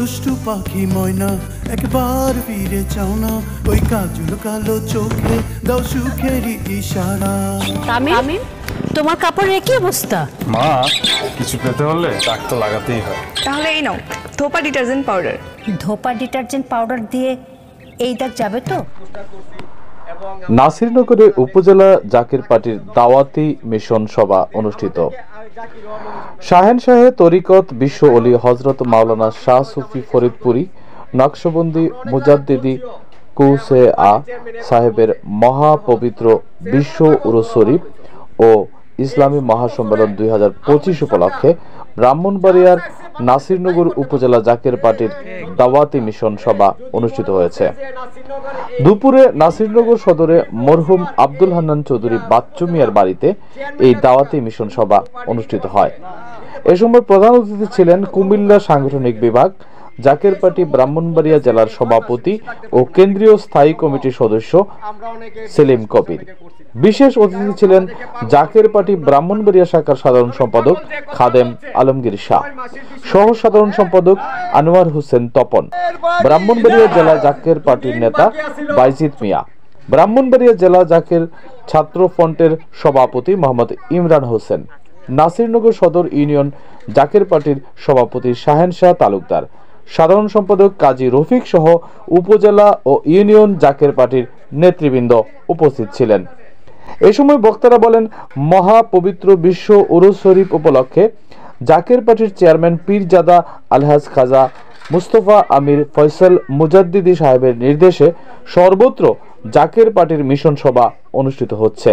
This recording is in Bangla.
দুষ্টু পাখি ময়না একবার ফিরে চাও না, ওই কাজল কালো চোখে দাও সুখেরই ইশারা। তামিম, তোমার কাপড়ের কি অবস্থা? মা, কিছু পেতে হলে দাগ তো লাগাতেই হয়। তাহলে এই নাও ধোপা ডিটারজেন্ট পাউডার। ধোপা ডিটারজেন্ট পাউডার দিয়ে এই দাগ যাবে তো? নাসিরনগরে উপজেলা জাকির পার্টির দাওয়াতি মিশন সভা অনুষ্ঠিত। শাহেনশাহে তরিকত বিশ্ব অলি হজরত মাওলানা শাহ সুফি ফরিদপুরি নকশবন্দি মুজাদ্দিদি কুসে আ সাহেবের মহাপবিত্র বিশ্ব উরুস শরীফ ও ইসলামী মহাসম্মেলন 2025 উপলক্ষে ব্রাহ্মণবাড়িয়ার নাসিরনগর উপজেলা জাকির পার্টির দাওয়াতি মিশন সভা অনুষ্ঠিত হয়েছে। দুপুরে নাসিরনগর সদরে মরহুম আব্দুল হান্নান চৌধুরী বাচ্চু মিয়ার বাড়িতে এই দাওয়াতি মিশন সভা অনুষ্ঠিত হয়। এ সময় প্রধান অতিথি ছিলেন কুমিল্লা সাংগঠনিক বিভাগ জাকির পার্টি ব্রাহ্মণবাড়িয়া জেলার সভাপতি ও কেন্দ্রীয় স্থায়ী কমিটির সদস্য সেলিম কবির। বিশেষ অতিথি ছিলেন জাকির পার্টি ব্রাহ্মণবাড়িয়া শাখার সাধারণ সম্পাদক খাদেম আলমগীর শাহ, সহ সাধারণ সম্পাদক আনোয়ার হোসেন তপন, ব্রাহ্মণবাড়িয়া জেলা জাকির পার্টির নেতা বাইজিদ মিয়া, ব্রাহ্মণবাড়িয়া জেলা জাকির ছাত্র ফ্রন্টের সভাপতি মোহাম্মদ ইমরান হোসেন, নাসিরনগর সদর ইউনিয়ন জাকির পার্টির সভাপতি শাহেনশাহ তালুকদার, সাধারণ সম্পাদক কাজী রফিক সহ উপজেলা ও ইউনিয়ন জাকির পার্টির নেতৃবৃন্দ উপস্থিত ছিলেন। এই সময় বক্তারা বলেন, মহা পবিত্র বিশ্ব উরুস শরীফ উপলক্ষে জাকির পার্টির চেয়ারম্যান পীরজাদা আলহাজ খাজা মুস্তফা আমির ফয়সাল মুজাদ্দিদি সাহেবের নির্দেশে সর্বত্র জাকির পার্টির মিশন সভা অনুষ্ঠিত হচ্ছে।